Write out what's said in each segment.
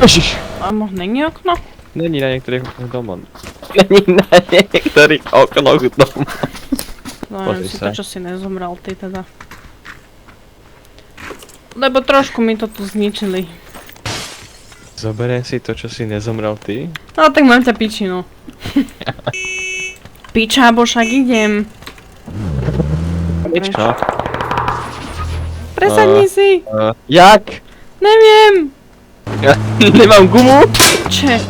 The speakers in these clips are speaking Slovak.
Ježiš. A možno není okno? Není na niektorých oknoch doma. Není na niektorých oknoch doma. No Pozri neviem si sa. to, čo si nezomrel ty teda. Lebo trošku mi to tu zničili. Zoberiem si to, čo si nezomrel ty. No tak mám ťa pičinu. Piča, bo však idem. Niečo. Presadni si. Jak? Neviem. Ja nemám gumu. Če?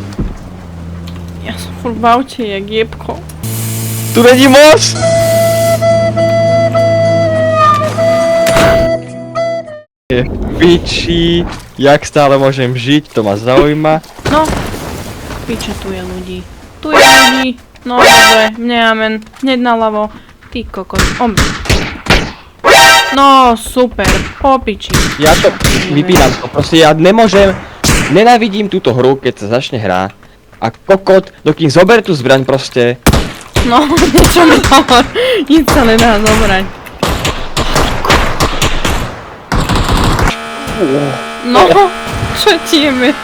Ja som furt v aute, jak jebko. Tu není most. Piči, jak stále môžem žiť, to ma zaujíma. No. Piče, tu je ľudí. Tu je ľudí. No dobre, mne amen. Hneď naľavo. Ty kokos. No super, po piči. Ja to vypínam to, proste ja nemôžem, nenávidím túto hru, keď sa začne hrá. A kokot, dokým zober tú zbraň proste. No, niečo mi hovor. Nic sa nedá zobrať. No, čo ti jeme?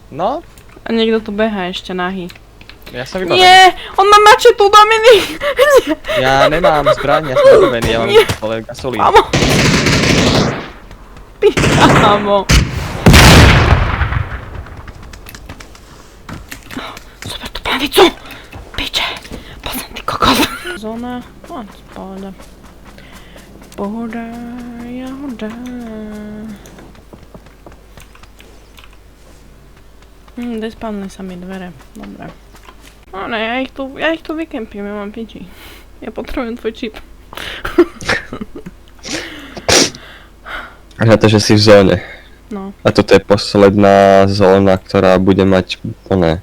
No? A niekto tu beha ešte nahý. Ja som vybavený. Nie, on má mačetu, Dominik. Ja nemám zbraň, ja som vybavený, ja mám ale gasolín. Amo. Ty kámo. Super tú panicu. Piče. Pozem ty kokos. Zóna. No, pohoda. Pohoda, jahoda. Despadli sa mi dvere. Dobre. No ne, ja ich tu vykempím, ja mám piči. Ja potrebujem tvoj čip. A na to, že si v zóne. No. A toto je posledná zóna, ktorá bude mať oné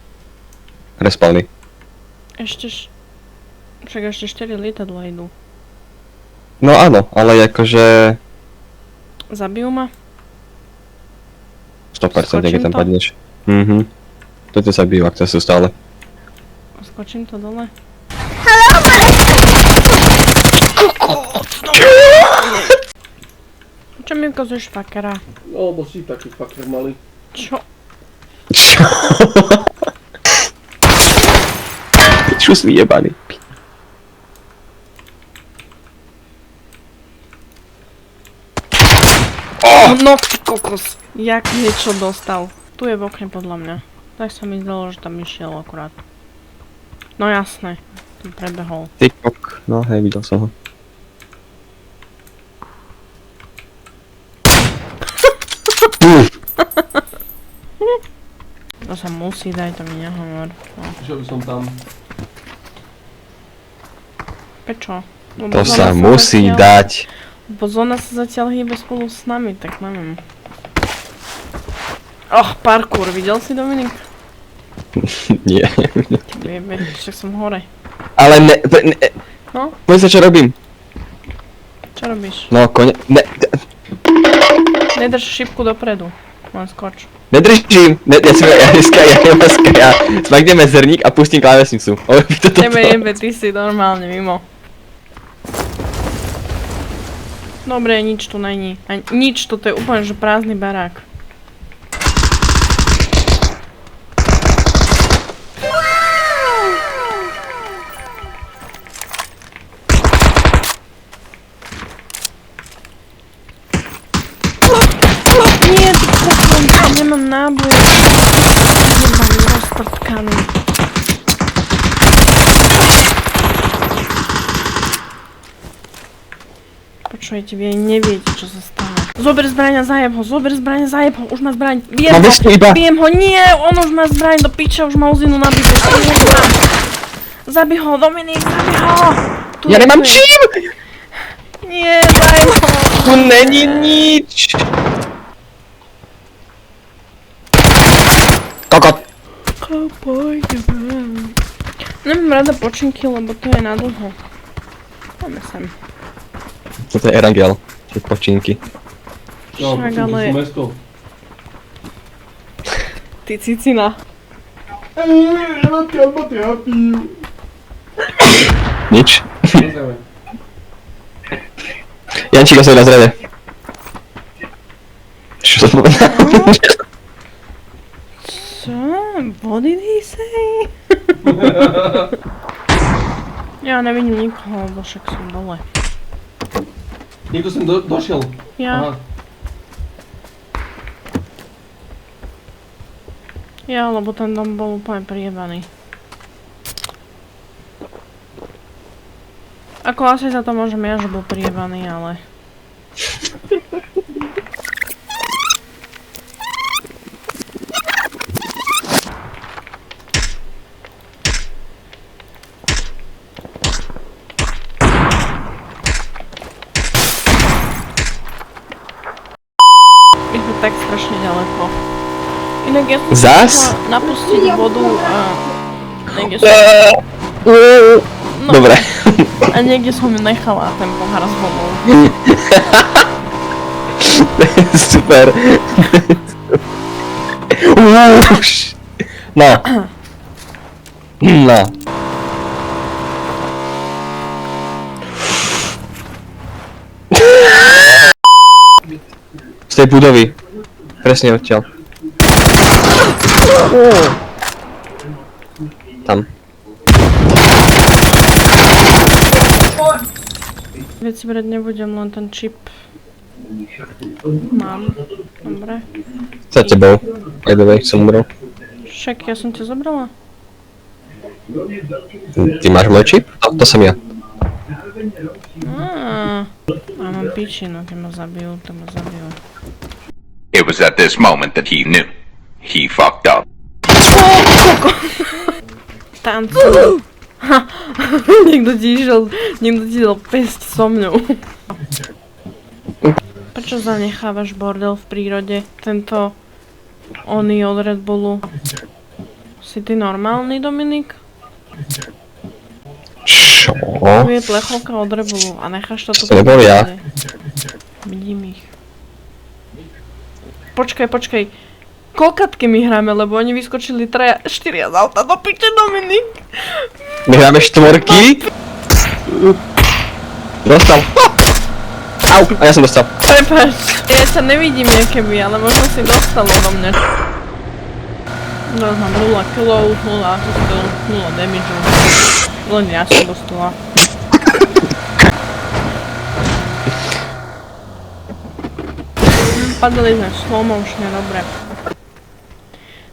respawny. Však ešte 4 lietadla idú. No áno, ale akože Zabijú ma? 100% keď tam Skočím to? padneš. Toto sa bijú, ak to sú stále. Skočím to dole? Čo mi ukazuješ fakera? No, lebo si taký faker malý. Čo? Čo? Čo si jebaný? No ty kokos! Jak niečo dostal? Tu je v okne podľa mňa. Tak sa mi zdalo, že tam išiel akurát. No jasné. Tu prebehol. Ty kok. No hej, videl som ho. To sa musí dať, to mi nehovor. No. Išiel by som tam. Prečo? To sa musí dať. Bo zóna sa zatiaľ hýbe spolu s nami, tak neviem. Och, parkour, videl si Dominik? Nie. Vieme, však som hore. Ale ne... No? Poď sa čo robím. Čo robíš? No ne... Nedrž šipku dopredu. Len skoč. Nedržím. Ja smakneme zrník a pustím klávesnicu. Tebe jebe, ty si normálne mimo. Dobre, nič tu není. Nič, toto je úplne že prázdny barák. Nie, nemám náboj. Jebaný, roztrtkaný. Počujete, vy aj neviete, čo sa stane. Zober zbraň a zajeb ho, už má zbraň. Bijem ho, nie, on už má zbraň, do piča, už má uzinu nabitú. Zabij ho, Dominik, zabij ho. Ja nemám čím! Nie, daj ho. Tu není nič! Kokot! Nemám rada počinky, lebo to je na dlho. Poďme sem. Toto je Erangel, tie počinky. No, Však to ale... sú mesto. Ty cicina. Nič. Pozrieme. Jančík, osvoj na zrede. Čo sa povedal? Co? What did he say? Ja nevidím nikoho, lebo však som dole. Niekto sem došiel. Ja. Aha. Ja, lebo ten dom bol úplne priebaný. Ako asi za to môžem ja, že bol priebaný, ale... My sme tak strašne ďaleko. Inak ja som Zas? chcela napustiť vodu a... Niekde som... No, Dobre. a niekde som ju nechala ten pohár s vodou. Super. Už. No. No. Z tej budovy. Presne odtiaľ. Tam. Veci brať nebudem, len ten čip. Mám. Dobre. Za tebou. By the way, som umrel. Však ja som ťa zobrala. Ty máš môj čip? To som ja. A mám pičinu, keď ma zabijú, to ma zabijú. It was at this moment that he knew. He fucked up. Tancuj. Ha, niekto ti dal pesť so mňou. Prečo zanechávaš bordel v prírode? Tento oný od Red Bullu. Si ty normálny, Dominik? Čo? Tu je plechovka od Red Bullu a necháš to tu. To nebol ja. Vidím ich. Počkaj. Koľkatky my hráme, lebo oni vyskočili 4 z auta. Do piče, Dominik! My hráme štvorky. Dostal. Au, a ja som dostal. Prepáč, ja ťa nevidím keby, ale možno si dostal odo mňa. Teraz mám 0 killov, 0 skill, 0 damage. Len ja som dostala. Padali sme v slow motione, dobre.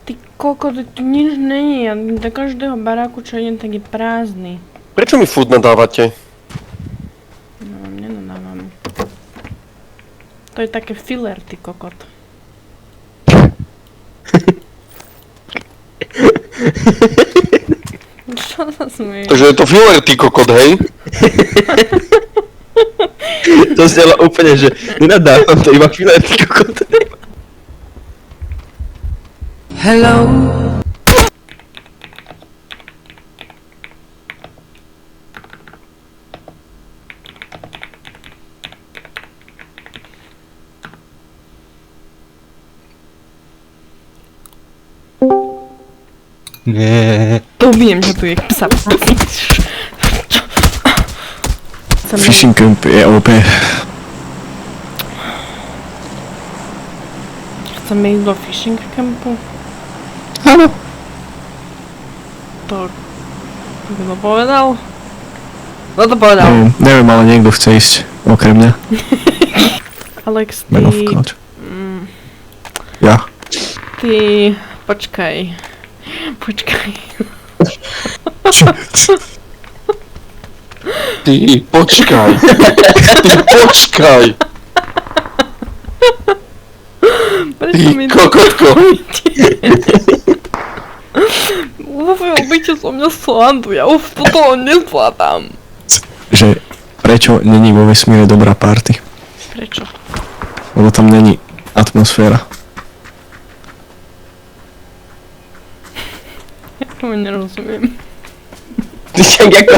Ty koko, tu nič není, a do každého baráku čo idem, tak je prázdny. Prečo mi furt nadávate? No, nenadávam. To je také filler, ty kokot. Čo sa smeješ? Takže je to filler, ty kokot, hej? To znelo úplne, že nenadávam, to iba filler, ty kokot. Nie. Dobijem ťa tu, jak psa. Fishing camp je OP. Chceme ísť do fishing campu? Áno. To... Kto to povedal? Kto to povedal? Neviem, ale niekto chce ísť, okrem mňa. Alex, Man of ty... God. Ja. Ty... Počkaj. Ty počkaj. Ty počkaj. Prečo Ty mi to kokotko. vo svojom byte so mňa slanduje, už toto nezvládam. Že prečo není vo vesmíre dobrá party? Prečo? Lebo tam není atmosféra. Ja tomu nerozumiem. Ty však ako...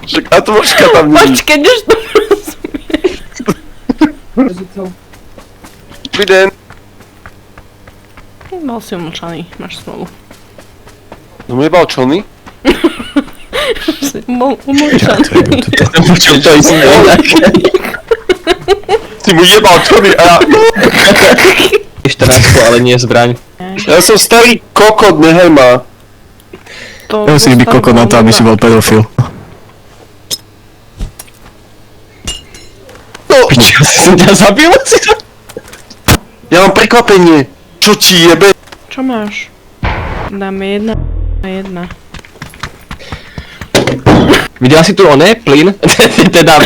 Však atmosféra tam není. Počkaj, než to rozumieš. Dobrý den. Bol si umlčaný, máš smolu. No mi nebal člny? Bol Ja to je umlčaný. toto. Čo to isté? Ty mu jebal Johnny a ja... 14, ale nie zbraň. Ja som starý kokot, nehaj ma. To Musíš byť kokot na to, aby si bol pedofil. No, Piči, ja som ťa zabil? ja mám prekvapenie. Čo ti jebe? Čo máš? Dáme jedna. Videla si tu oné? Plyn? Teda